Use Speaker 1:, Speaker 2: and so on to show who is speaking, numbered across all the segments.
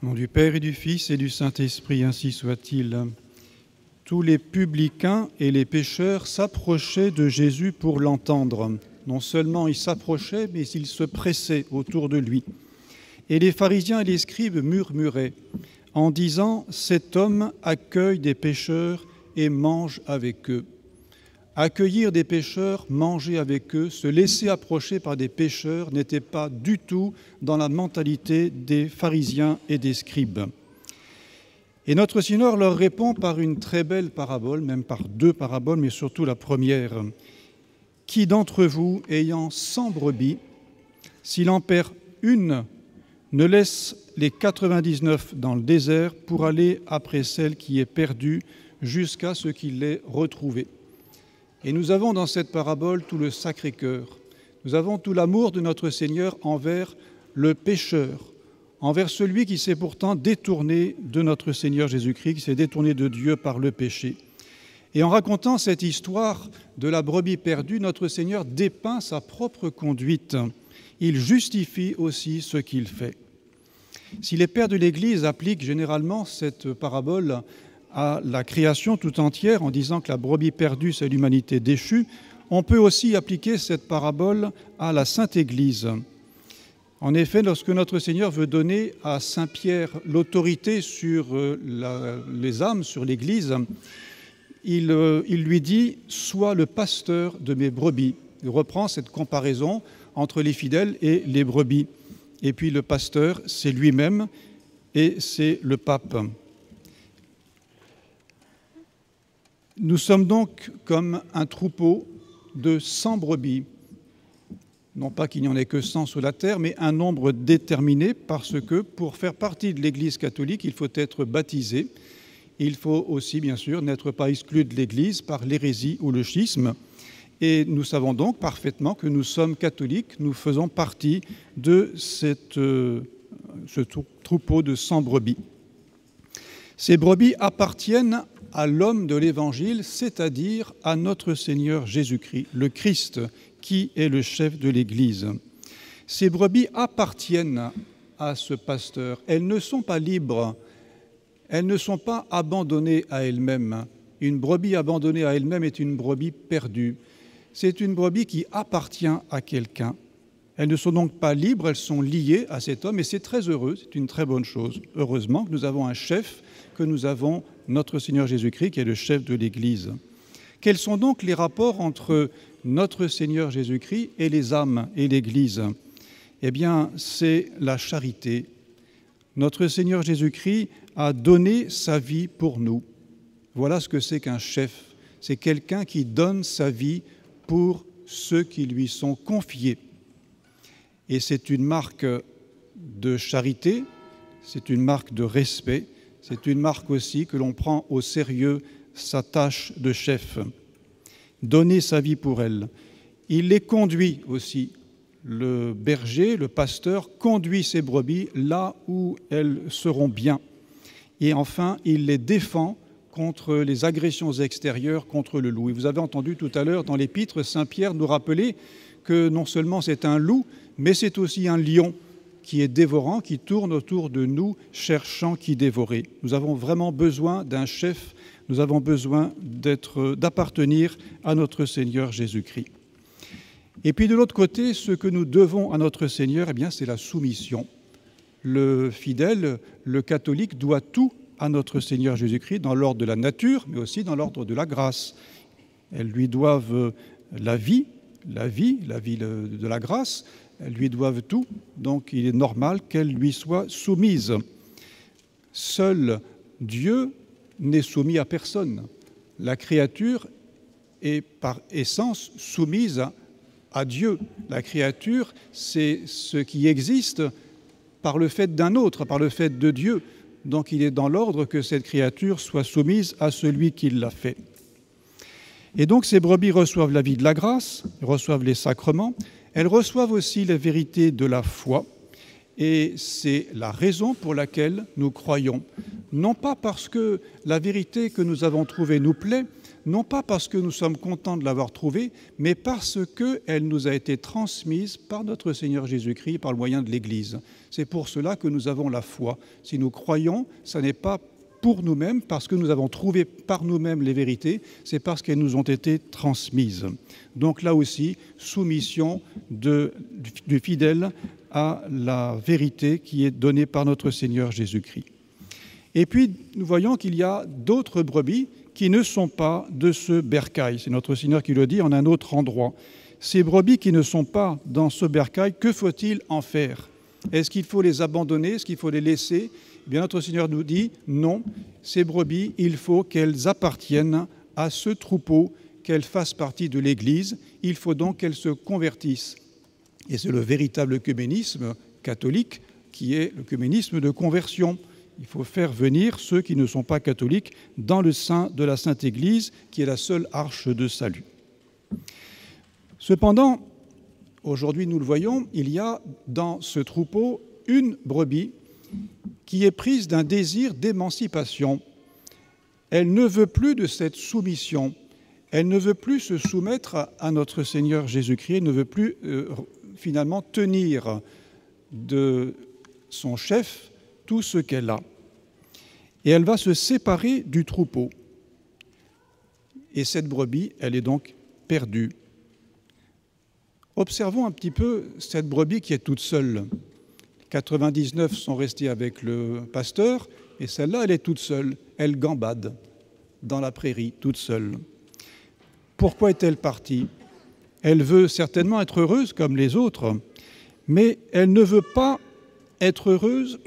Speaker 1: Au nom du Père et du Fils et du Saint-Esprit, ainsi soit-il. Tous les publicains et les pécheurs s'approchaient de Jésus pour l'entendre. Non seulement ils s'approchaient, mais ils se pressaient autour de lui. Et les pharisiens et les scribes murmuraient en disant « Cet homme accueille des pécheurs et mange avec eux ». Accueillir des pécheurs, manger avec eux, se laisser approcher par des pécheurs n'était pas du tout dans la mentalité des pharisiens et des scribes. Et notre Seigneur leur répond par une très belle parabole, même par deux paraboles, mais surtout la première. « Qui d'entre vous, ayant 100 brebis, s'il en perd une, ne laisse les 99 dans le désert pour aller après celle qui est perdue jusqu'à ce qu'il l'ait retrouvée ?» Et nous avons dans cette parabole tout le Sacré-Cœur. Nous avons tout l'amour de notre Seigneur envers le pécheur, envers celui qui s'est pourtant détourné de notre Seigneur Jésus-Christ, qui s'est détourné de Dieu par le péché. Et en racontant cette histoire de la brebis perdue, notre Seigneur dépeint sa propre conduite. Il justifie aussi ce qu'il fait. Si les pères de l'Église appliquent généralement cette parabole à la création tout entière en disant que la brebis perdue, c'est l'humanité déchue, on peut aussi appliquer cette parabole à la Sainte Église. En effet, lorsque notre Seigneur veut donner à Saint Pierre l'autorité sur les âmes, sur l'Église, il lui dit « Sois le pasteur de mes brebis ». Il reprend cette comparaison entre les fidèles et les brebis. Et puis le pasteur, c'est lui-même et c'est le pape. Nous sommes donc comme un troupeau de 100 brebis. Non pas qu'il n'y en ait que 100 sur la terre, mais un nombre déterminé parce que pour faire partie de l'Église catholique, il faut être baptisé. Il faut aussi, bien sûr, n'être pas exclu de l'Église par l'hérésie ou le schisme. Et nous savons donc parfaitement que nous sommes catholiques, nous faisons partie de ce troupeau de 100 brebis. Ces brebis appartiennent à l'homme de l'Évangile, c'est-à-dire à notre Seigneur Jésus-Christ, le Christ, qui est le chef de l'Église. Ces brebis appartiennent à ce pasteur. Elles ne sont pas libres, elles ne sont pas abandonnées à elles-mêmes. Une brebis abandonnée à elle-même est une brebis perdue. C'est une brebis qui appartient à quelqu'un. Elles ne sont donc pas libres, elles sont liées à cet homme et c'est très heureux, c'est une très bonne chose. Heureusement que nous avons un chef, que nous avons notre Seigneur Jésus-Christ qui est le chef de l'Église. Quels sont donc les rapports entre notre Seigneur Jésus-Christ et les âmes et l'Église ? Eh bien, c'est la charité. Notre Seigneur Jésus-Christ a donné sa vie pour nous. Voilà ce que c'est qu'un chef. C'est quelqu'un qui donne sa vie pour ceux qui lui sont confiés. Et c'est une marque de charité, c'est une marque de respect, c'est une marque aussi que l'on prend au sérieux sa tâche de chef. Donner sa vie pour elle. Il les conduit aussi. Le berger, le pasteur, conduit ses brebis là où elles seront bien. Et enfin, il les défend contre les agressions extérieures, contre le loup. Et vous avez entendu tout à l'heure dans l'Épître, Saint Pierre nous rappeler que non seulement c'est un loup, mais c'est aussi un lion qui est dévorant, qui tourne autour de nous, cherchant qui dévorer. Nous avons vraiment besoin d'un chef, nous avons besoin d'appartenir à notre Seigneur Jésus-Christ. Et puis de l'autre côté, ce que nous devons à notre Seigneur, eh bien, c'est la soumission. Le fidèle, le catholique, doit tout à notre Seigneur Jésus-Christ dans l'ordre de la nature, mais aussi dans l'ordre de la grâce. Elles lui doivent la vie de la grâce, elles lui doivent tout, donc il est normal qu'elles lui soient soumises. Seul Dieu n'est soumis à personne. La créature est par essence soumise à Dieu. La créature, c'est ce qui existe par le fait d'un autre, par le fait de Dieu. Donc il est dans l'ordre que cette créature soit soumise à celui qui l'a fait. Et donc ces brebis reçoivent la vie de la grâce, reçoivent les sacrements, elles reçoivent aussi la vérité de la foi, et c'est la raison pour laquelle nous croyons. Non pas parce que la vérité que nous avons trouvée nous plaît, non pas parce que nous sommes contents de l'avoir trouvée, mais parce qu'elle nous a été transmise par notre Seigneur Jésus-Christ, par le moyen de l'Église. C'est pour cela que nous avons la foi. Si nous croyons, ce n'est pas pour nous-mêmes, parce que nous avons trouvé par nous-mêmes les vérités, c'est parce qu'elles nous ont été transmises. Donc là aussi, soumission du fidèle à la vérité qui est donnée par notre Seigneur Jésus-Christ. Et puis, nous voyons qu'il y a d'autres brebis qui ne sont pas de ce bercail. C'est notre Seigneur qui le dit en un autre endroit. Ces brebis qui ne sont pas dans ce bercail, que faut-il en faire? Est-ce qu'il faut les abandonner? Est-ce qu'il faut les laisser? Eh bien, notre Seigneur nous dit non, ces brebis, il faut qu'elles appartiennent à ce troupeau, qu'elles fassent partie de l'Église. Il faut donc qu'elles se convertissent. Et c'est le véritable œcuménisme catholique qui est l'œcuménisme de conversion. Il faut faire venir ceux qui ne sont pas catholiques dans le sein de la Sainte Église, qui est la seule arche de salut. Cependant, aujourd'hui nous le voyons, il y a dans ce troupeau une brebis qui est prise d'un désir d'émancipation. Elle ne veut plus de cette soumission, elle ne veut plus se soumettre à notre Seigneur Jésus-Christ, elle ne veut plus finalement tenir de son chef tout ce qu'elle a. Et elle va se séparer du troupeau. Et cette brebis, elle est donc perdue. Observons un petit peu cette brebis qui est toute seule. 99 sont restés avec le pasteur, et celle-là, elle est toute seule. Elle gambade dans la prairie, toute seule. Pourquoi est-elle partie? Elle veut certainement être heureuse comme les autres, mais elle ne veut pas être heureuse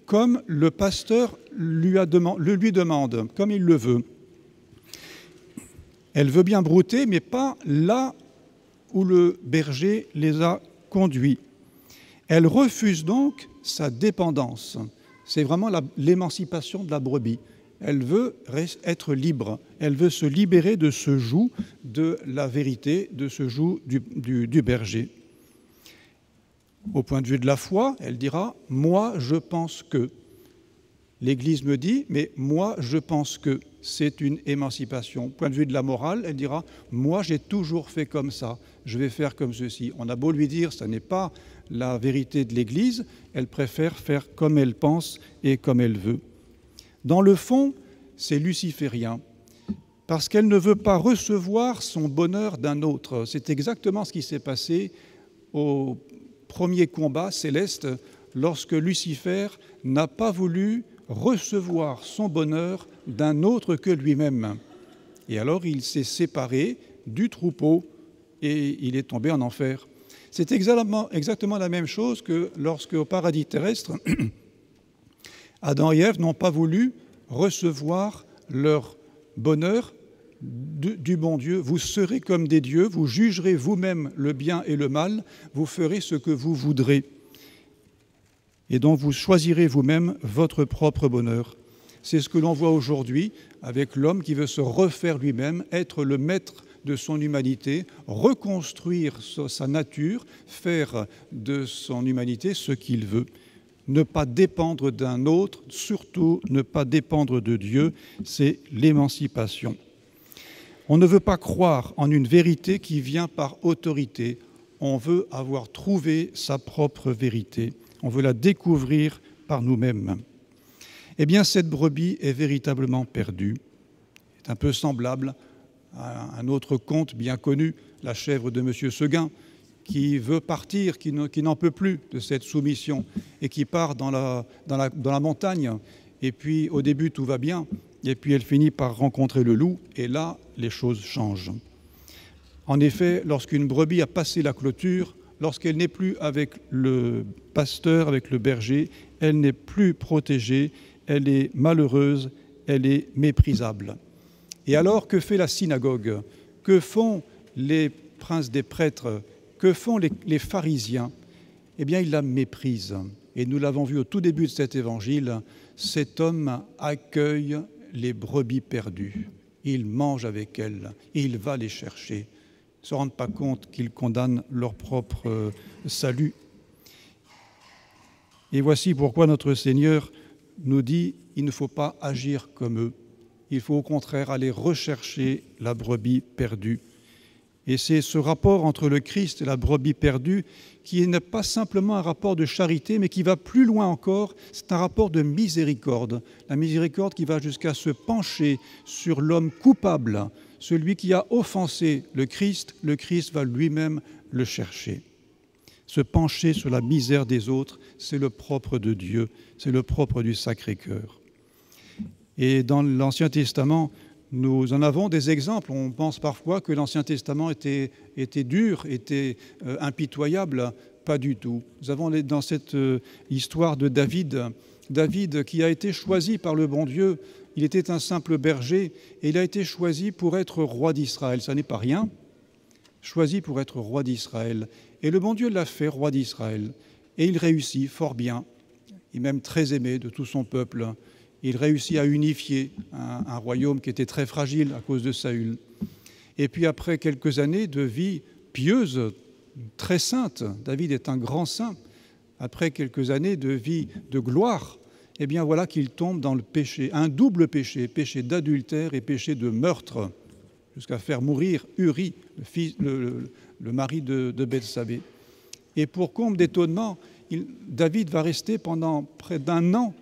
Speaker 1: comme le pasteur lui demande, comme il le veut. Elle veut bien brouter, mais pas là où le berger les a conduits. Elle refuse donc sa dépendance. C'est vraiment l'émancipation de la brebis. Elle veut être libre. Elle veut se libérer de ce joug de la vérité, de ce joug du berger. Au point de vue de la foi, elle dira « moi, je pense que ». L'Église me dit « mais moi, je pense que ». C'est une émancipation. Au point de vue de la morale, elle dira « moi, j'ai toujours fait comme ça, je vais faire comme ceci ». On a beau lui dire « ce n'est pas la vérité de l'Église », elle préfère faire comme elle pense et comme elle veut. Dans le fond, c'est luciférien, parce qu'elle ne veut pas recevoir son bonheur d'un autre. C'est exactement ce qui s'est passé au premier combat céleste, lorsque Lucifer n'a pas voulu recevoir son bonheur d'un autre que lui-même. Et alors il s'est séparé du troupeau et il est tombé en enfer. C'est exactement la même chose que lorsque au paradis terrestre, Adam et Ève n'ont pas voulu recevoir leur bonheur du bon Dieu. Vous serez comme des dieux, vous jugerez vous-même le bien et le mal, vous ferez ce que vous voudrez. Et donc vous choisirez vous-même votre propre bonheur. C'est ce que l'on voit aujourd'hui avec l'homme qui veut se refaire lui-même, être le maître de son humanité, reconstruire sa nature, faire de son humanité ce qu'il veut. Ne pas dépendre d'un autre, surtout ne pas dépendre de Dieu, c'est l'émancipation. On ne veut pas croire en une vérité qui vient par autorité. On veut avoir trouvé sa propre vérité. On veut la découvrir par nous-mêmes. Eh bien, cette brebis est véritablement perdue. C'est un peu semblable à un autre conte bien connu, La chèvre de M. Seguin, qui veut partir, qui n'en peut plus de cette soumission et qui part dans la montagne. Et puis, au début, tout va bien. Et puis, elle finit par rencontrer le loup. Et là, les choses changent. En effet, lorsqu'une brebis a passé la clôture, lorsqu'elle n'est plus avec le pasteur, avec le berger, elle n'est plus protégée, elle est malheureuse, elle est méprisable. Et alors, que fait la synagogue? Que font les princes des prêtres? Que font les pharisiens? Eh bien, ils la méprisent. Et nous l'avons vu au tout début de cet évangile, cet homme accueille les brebis perdues. Il mange avec elles, il va les chercher. Ils ne se rendent pas compte qu'ils condamnent leur propre salut. Et voici pourquoi notre Seigneur nous dit, il ne faut pas agir comme eux. il faut au contraire aller rechercher la brebis perdue. Et c'est ce rapport entre le Christ et la brebis perdue qui n'est pas simplement un rapport de charité, mais qui va plus loin encore. C'est un rapport de miséricorde. La miséricorde qui va jusqu'à se pencher sur l'homme coupable, celui qui a offensé le Christ va lui-même le chercher. Se pencher sur la misère des autres, c'est le propre de Dieu, c'est le propre du Sacré-Cœur. Et dans l'Ancien Testament, nous en avons des exemples. On pense parfois que l'Ancien Testament était dur, était impitoyable. Pas du tout. Nous avons dans cette histoire de David qui a été choisi par le bon Dieu. Il était un simple berger et il a été choisi pour être roi d'Israël. Ça n'est pas rien. Choisi pour être roi d'Israël. Et le bon Dieu l'a fait roi d'Israël. Et il réussit fort bien. Il est même très aimé de tout son peuple. Il réussit à unifier un royaume qui était très fragile à cause de Saül. Et puis après quelques années de vie pieuse, très sainte, David est un grand saint, après quelques années de vie de gloire, eh bien voilà qu'il tombe dans le péché, un double péché, péché d'adultère et péché de meurtre, jusqu'à faire mourir Uri, le mari de Bethsabée. Et pour comble d'étonnement, David va rester pendant près d'1 an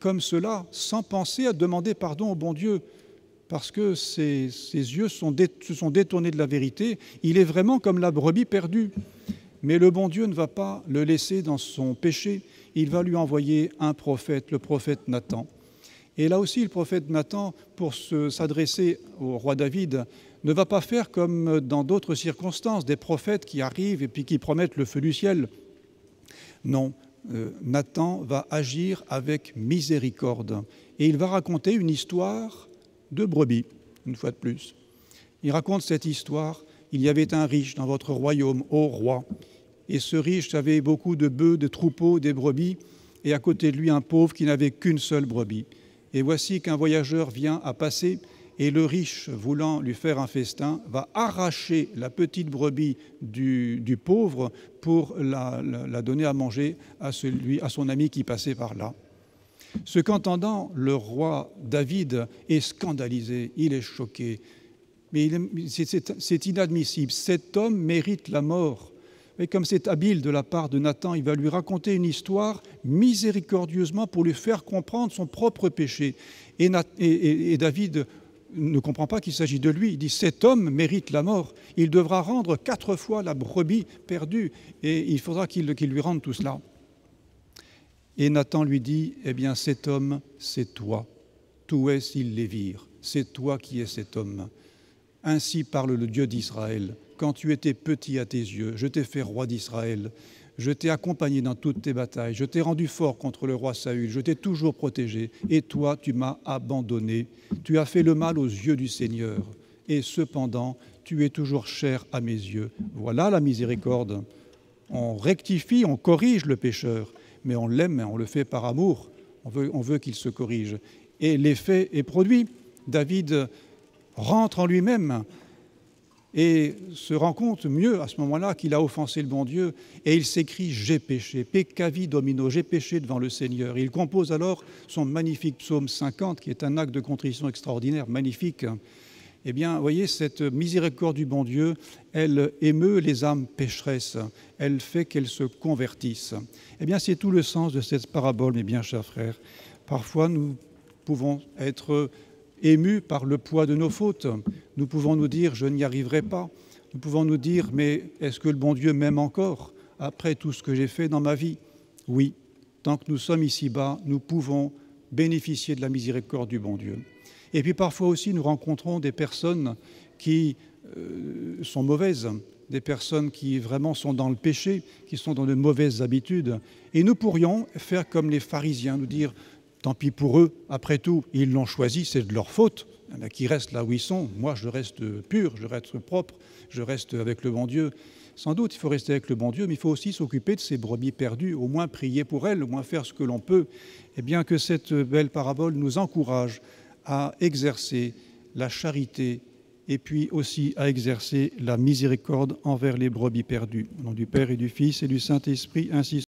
Speaker 1: comme cela, sans penser à demander pardon au bon Dieu, parce que ses yeux se sont détournés de la vérité. Il est vraiment comme la brebis perdue. Mais le bon Dieu ne va pas le laisser dans son péché. Il va lui envoyer un prophète, le prophète Nathan. Et là aussi, le prophète Nathan, pour s'adresser au roi David, ne va pas faire comme dans d'autres circonstances, des prophètes qui arrivent et puis qui promettent le feu du ciel. Non. Nathan va agir avec miséricorde et il va raconter une histoire de brebis, une fois de plus. Il raconte cette histoire. Il y avait un riche dans votre royaume, ô roi, et ce riche avait beaucoup de bœufs, de troupeaux, des brebis, et à côté de lui un pauvre qui n'avait qu'une seule brebis. Et voici qu'un voyageur vient à passer, et le riche, voulant lui faire un festin, va arracher la petite brebis du pauvre pour la donner à manger à son ami qui passait par là. Ce qu'entendant le roi David est scandalisé, il est choqué. Mais c'est inadmissible, cet homme mérite la mort. Et comme c'est habile de la part de Nathan, il va lui raconter une histoire miséricordieusement pour lui faire comprendre son propre péché. Et David ne comprend pas qu'il s'agit de lui. Il dit « cet homme mérite la mort. Il devra rendre 4 fois la brebis perdue et il faudra qu'il lui rende tout cela. » Et Nathan lui dit « eh bien cet homme, c'est toi. Tu es il lévire. C'est toi qui es cet homme. Ainsi parle le Dieu d'Israël. Quand tu étais petit à tes yeux, je t'ai fait roi d'Israël. Je t'ai accompagné dans toutes tes batailles. Je t'ai rendu fort contre le roi Saül. Je t'ai toujours protégé. Et toi, tu m'as abandonné. Tu as fait le mal aux yeux du Seigneur. Et cependant, tu es toujours cher à mes yeux. » Voilà la miséricorde. On rectifie, on corrige le pécheur, mais on l'aime, on le fait par amour. On veut qu'il se corrige. Et l'effet est produit. David rentre en lui-même et se rend compte mieux à ce moment-là qu'il a offensé le bon Dieu, et il s'écrie « J'ai péché, peccavi domino, j'ai péché devant le Seigneur ». Il compose alors son magnifique psaume 50, qui est un acte de contrition extraordinaire, magnifique. Eh bien, vous voyez, cette miséricorde du bon Dieu, elle émeut les âmes pécheresses, elle fait qu'elles se convertissent. Eh bien, c'est tout le sens de cette parabole, mes bien chers frères. Parfois, nous pouvons être émus par le poids de nos fautes. Nous pouvons nous dire « je n'y arriverai pas ». Nous pouvons nous dire « mais est-ce que le bon Dieu m'aime encore après tout ce que j'ai fait dans ma vie ?» Oui, tant que nous sommes ici-bas, nous pouvons bénéficier de la miséricorde du bon Dieu. Et puis parfois aussi, nous rencontrons des personnes qui sont mauvaises, des personnes qui vraiment sont dans le péché, qui sont dans de mauvaises habitudes. Et nous pourrions faire comme les pharisiens, nous dire « tant pis pour eux, après tout, ils l'ont choisi, c'est de leur faute. Il y en a qui restent là où ils sont. Moi, je reste pur, je reste propre, je reste avec le bon Dieu. » Sans doute, il faut rester avec le bon Dieu, mais il faut aussi s'occuper de ces brebis perdues, au moins prier pour elles, au moins faire ce que l'on peut. Et bien que cette belle parabole nous encourage à exercer la charité et puis aussi à exercer la miséricorde envers les brebis perdues. Au nom du Père et du Fils et du Saint-Esprit, ainsi